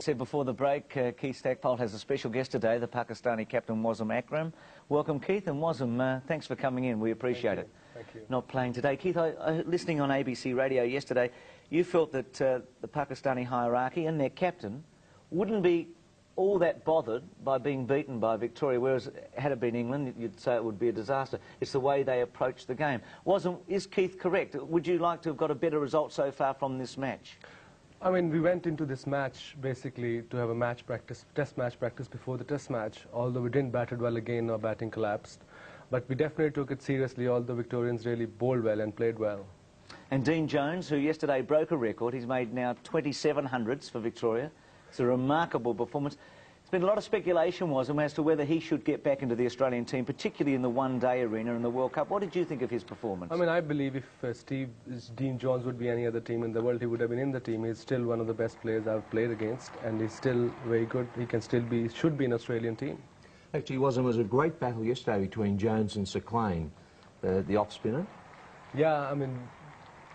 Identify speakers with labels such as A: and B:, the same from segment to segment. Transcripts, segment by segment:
A: Said before the break, Keith Stackpole has a special guest today, the Pakistani captain Wasim Akram. Welcome, Keith, and Wasim, thanks for coming in. We appreciate it.
B: Thank you.
A: Not playing today. Keith, listening on ABC Radio yesterday, you felt that the Pakistani hierarchy and their captain wouldn't be all that bothered by being beaten by Victoria, whereas had it been England, you'd say it would be a disaster. It's the way they approach the game. Is Keith correct? Would you like to have got a better result so far from this match?
B: I mean, we went into this match basically to have a test match practice before the test match. Although we didn't bat it well again, our batting collapsed. But we definitely took it seriously. All the Victorians really bowled well and played well.
A: And Dean Jones, who yesterday broke a record, he's made now 27 hundreds for Victoria. It's a remarkable performance. There's been a lot of speculation, Wasim, as to whether he should get back into the Australian team, particularly in the one-day arena in the World Cup. What did you think of his performance?
B: I mean, I believe if Dean Jones would be any other team in the world, he would have been in the team. He's still one of the best players I've played against, and he's still very good. He can still be, should be an Australian team.
C: Actually, it was a great battle yesterday between Jones and Seclane, the off-spinner.
B: Yeah, I mean,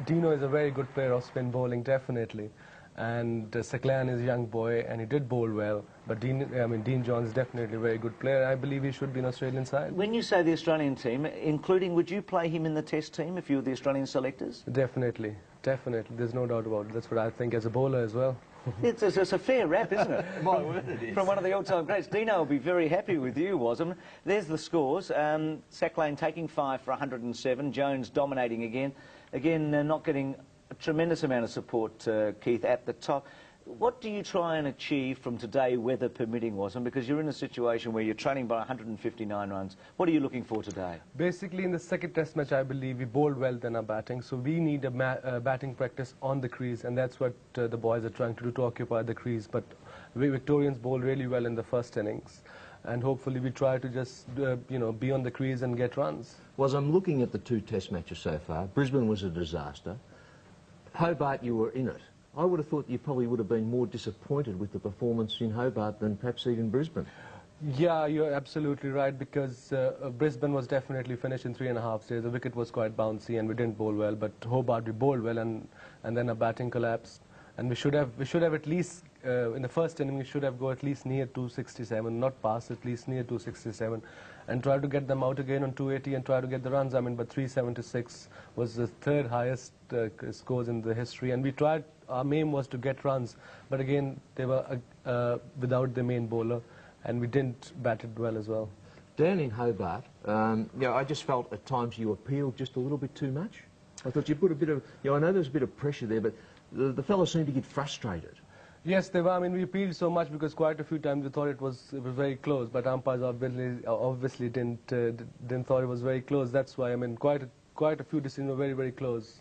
B: Dino is a very good player of spin bowling, definitely. And Seclane is a young boy, and he did bowl well. But Dean Jones is definitely a very good player. I believe he should be an Australian side.
A: When you say the Australian team, including, would you play him in the Test team if you were the Australian selectors?
B: Definitely, definitely. There's no doubt about it. That's what I think as a bowler as well.
A: It's a fair rap, isn't it? My word, it is. From one of the all-time greats. Dino will be very happy with you, Wasim. There's the scores. Seclane taking 5 for 107. Jones dominating again. Again, not getting a tremendous amount of support, Keith, at the top. What do you try and achieve from today, weather permitting, Wasim? Because you're in a situation where you're trailing by 159 runs. What are you looking for today? Basically,
B: in the second test match, I believe we bowled well than our batting. So we need a batting practice on the crease, and that's what the boys are trying to do, to occupy the crease. But we Victorians bowled really well in the first innings. And hopefully we try to just, be on the crease and get runs.
C: I'm looking at the 2 test matches so far. Brisbane was a disaster. Hobart, you were in it. I would have thought you probably would have been more disappointed with the performance in Hobart than perhaps even Brisbane.
B: Yeah, you're absolutely right, because Brisbane was definitely finished in 3.5 days. The wicket was quite bouncy and we didn't bowl well, but Hobart we bowled well, and then our batting collapsed. And we should have at least, in the first inning, we should have go at least near 267, not past, at least near 267, and try to get them out again on 280 and try to get the runs. I mean, but 376 was the third highest scores in the history, and we tried, our aim was to get runs, but again, they were without the main bowler, and we didn't bat it well as well.
C: Down in Hobart, I just felt at times you appealed just a little bit too much. I thought you put a bit of, I know there's a bit of pressure there, but the fellows seemed to get frustrated.
B: Yes, they were. I mean, we appealed so much because quite a few times we thought it was very close, but umpires obviously didn't thought it was very close. That's why, I mean, quite a few decisions were very, very close.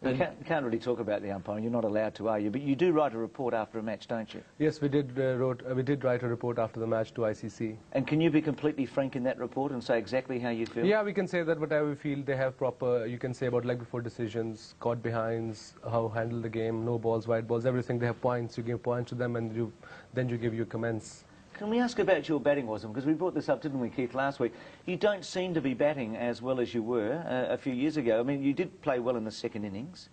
A: You can't really talk about the umpiring. You're not allowed to, are you? But you do write a report after a match, don't you?
B: Yes, we did write a report after the match to ICC.
A: And can you be completely frank in that report and say exactly how you feel?
B: Yeah, we can say that whatever we feel. They have proper, you can say about leg before decisions, caught behinds, how handle the game, no balls, white balls, everything. They have points. You give points to them, and then you give your comments.
A: Can we ask about your batting, Wasim? Because we brought this up, didn't we, Keith, last week? You don't seem to be batting as well as you were a few years ago. I mean, you did play well in the second innings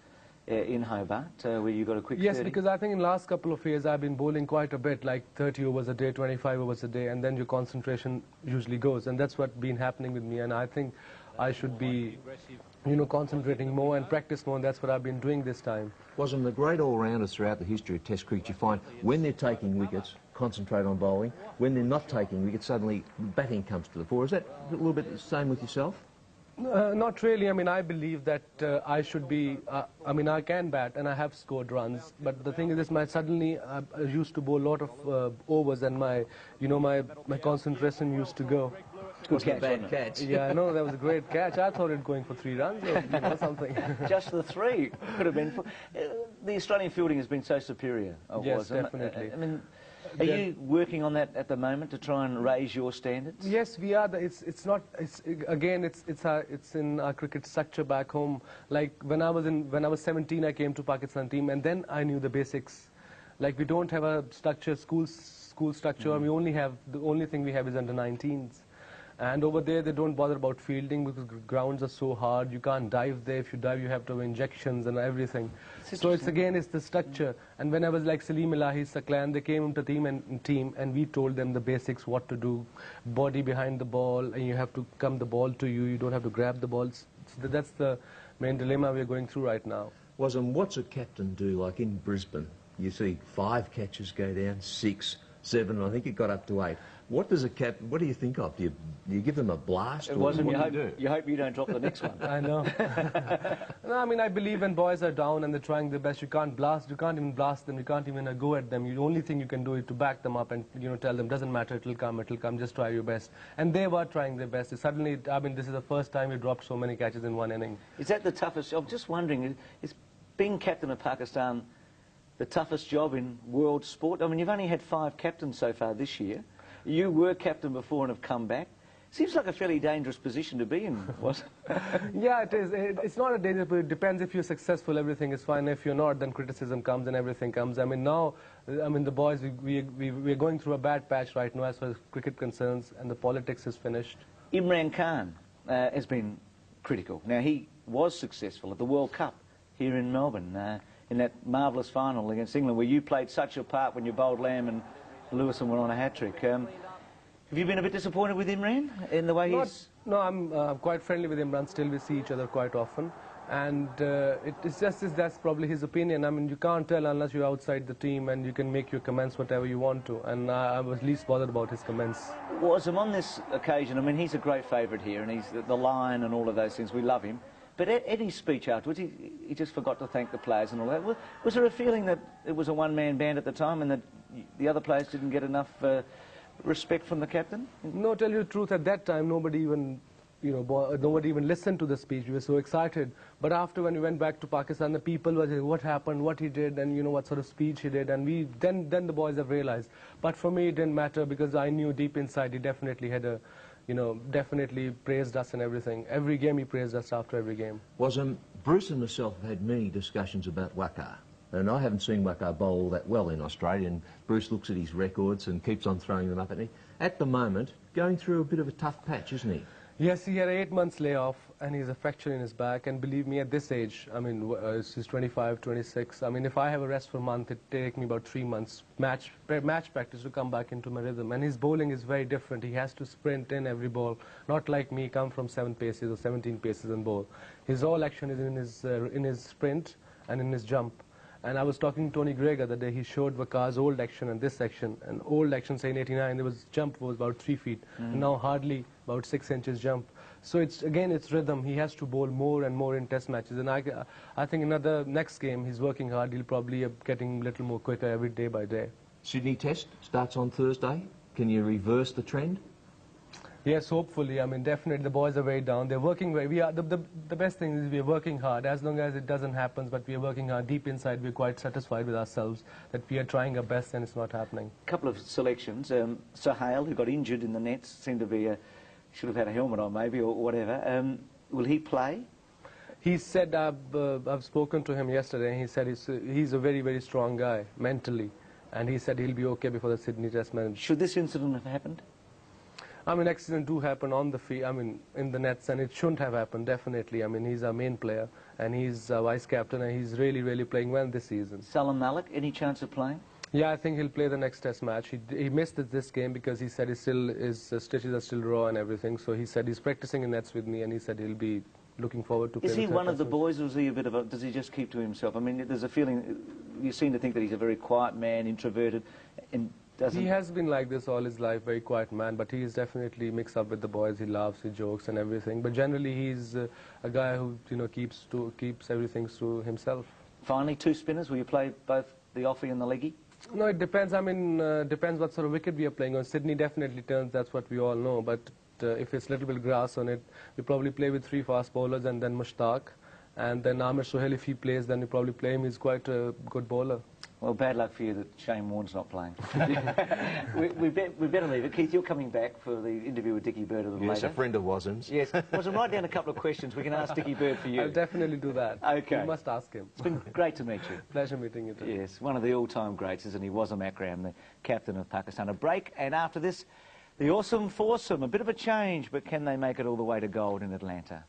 A: in Hobart, where you got a quick 30.
B: Yes, because I think in the last couple of years I've been bowling quite a bit, like 30 overs a day, 25 overs a day, and then your concentration usually goes. And that's what's been happening with me, and I think I should be, concentrating more and practice more, and that's what I've been doing this time.
C: Wasn't the great all-rounders throughout the history of Test cricket, you find when they're taking wickets, concentrate on bowling. When they're not taking wickets, suddenly batting comes to the fore. Is that a little bit the same with yourself?
B: Not really. I mean, I believe that I should be, I can bat and I have scored runs, but the thing is this, suddenly I used to bowl a lot of overs, and my concentration used to go.
A: Good catch, bad catch.
B: Yeah, I know, that was a great catch. I thought it going for 3 runs or something.
A: Just the 3 could have been. The Australian fielding has been so superior.
B: Yes, definitely.
A: I mean, are you working on that at the moment to try and raise your standards?
B: Yes, we are. It's in our cricket structure back home. Like when I was 17, I came to Pakistan team, and then I knew the basics. Like we don't have a structure, school structure. We only have, the only thing we have is under 19s. And over there, they don't bother about fielding because grounds are so hard. You can't dive there. If you dive, you have to have injections and everything. So it's the structure. And when I was like Salim Elahi, Saklan, they came into team and we told them the basics, what to do, body behind the ball, and you have to come the ball to you. You don't have to grab the balls. So that's the main dilemma we're going through right now.
C: What's a captain do? Like in Brisbane, you see 5 catches go down, 6, 7, I think it got up to 8. What do you think of? Do you give them a blast?
A: It wasn't. You hope you don't drop the next one.
B: I know. No, I mean, I believe when boys are down and they're trying their best, you can't even blast them, you can't even go at them. The only thing you can do is to back them up and, tell them, doesn't matter, it'll come, just try your best. And they were trying their best. Suddenly, I mean, this is the first time we dropped so many catches in one inning.
A: Is that the toughest? I'm just wondering, is being captain of Pakistan the toughest job in world sport? I mean, you've only had 5 captains so far this year. You were captain before and have come back. Seems like a fairly dangerous position to be in, wasn't it?
B: Yeah, it is. It's not a dangerous, but it depends. If you're successful, everything is fine. If you're not, then criticism comes and everything comes. I mean, now, the boys, we're going through a bad patch right now as far as cricket concerns, and the politics is finished.
A: Imran Khan has been critical. Now, he was successful at the World Cup here in Melbourne, in that marvellous final against England, where you played such a part when you bowled Lamb and Lewison went on a hat-trick. Have you been a bit disappointed with Imran in the way he's...
B: No, I'm quite friendly with Imran. Still, we see each other quite often. And it's just that's probably his opinion. I mean, you can't tell unless you're outside the team, and you can make your comments whatever you want to. And I was least bothered about his comments.
A: Wasm, on this occasion, I mean, he's a great favourite here, and he's the lion and all of those things. We love him. But Eddie's speech afterwards, he just forgot to thank the players and all that. Was there a feeling that it was a one-man band at the time and that the other players didn't get enough respect from the captain?
B: No, tell you the truth, at that time, nobody even listened to the speech. We were so excited. But after, when we went back to Pakistan, the people were saying what happened, what he did, and what sort of speech he did. And then the boys have realized. But for me, it didn't matter because I knew deep inside he definitely had a... definitely praised us and everything. Every game he praised us after every game.
C: Bruce and myself have had many discussions about Waqar, and I haven't seen Waqar bowl that well in Australia, and Bruce looks at his records and keeps on throwing them up at me. At the moment, going through a bit of a tough patch, isn't he?
B: Yes, he had an 8 months layoff, and he has a fracture in his back, and believe me, at this age, I mean, he's 25, 26, I mean, if I have a rest for a month, it'd take me about 3 months match practice to come back into my rhythm. And his bowling is very different. He has to sprint in every ball, not like me, come from 7 paces or 17 paces and bowl. His all action is in his sprint and in his jump. And I was talking to Tony Greger the day he showed Waqar's old action and this action. And old action, say in 89, there was jump was about 3 feet. And now hardly about 6 inches jump. So it's rhythm. He has to bowl more and more in test matches. And I think next game, he's working hard. He'll probably be getting a little more quicker every day by day.
C: Sydney Test starts on Thursday. Can you reverse the trend?
B: Yes, hopefully. I mean, definitely the boys are very down. They're working very... The best thing is we're working hard. As long as it doesn't happen, but we're working hard. Deep inside, we're quite satisfied with ourselves that we are trying our best and it's not happening.
A: A couple of selections. Sohail, who got injured in the nets, seemed to be... should have had a helmet on maybe or whatever. Will he play?
B: He said, I've spoken to him yesterday, and he said he's a very, very strong guy, mentally. And he said he'll be okay before the Sydney Test match.
A: Should this incident have happened?
B: I mean, accidents do happen on the field, I mean, in the nets, and it shouldn't have happened, definitely. I mean, he's our main player, and he's our vice-captain, and he's really, really playing well this season.
A: Salam Malik, any chance of playing?
B: Yeah, I think he'll play the next test match. He missed this game because he said his stitches are still raw and everything, so he said he's practicing in nets with me, and he said he'll be looking forward to playing.
A: Is he one of the boys, or is he a bit of a... Does he just keep to himself? I mean, there's a feeling... You seem to think that he's a very quiet man, introverted, and...
B: He has been like this all his life, very quiet man, but he is definitely mixed up with the boys. He laughs, he jokes and everything. But generally, he's a guy who keeps everything to himself. Finally, 2 spinners. Will you play both the offie and the leggy? No, it depends. I mean, depends what sort of wicket we are playing on. Sydney definitely turns. That's what we all know. But if it's a little bit grass on it, we probably play with 3 fast bowlers and then Mushtaq. And then Amir Sohail, if he plays, then we probably play him. He's quite a good bowler. Well, bad luck for you that Shane Warne's not playing. we better leave it. Keith, you're coming back for the interview with Dickie Bird a little later.
C: Yes, a friend of Wasm's.
A: Yes. Wasm, write down a couple of questions. We can ask Dickie Bird for you.
B: I'll definitely do that.
A: Okay.
B: You must ask him.
A: It's been great to meet you.
B: Pleasure meeting you too.
A: Yes, one of the all-time greats, isn't he? Wasm Akram, the captain of Pakistan. A break, and after this, The awesome foursome, a bit of a change, but can they make it all the way to gold in Atlanta?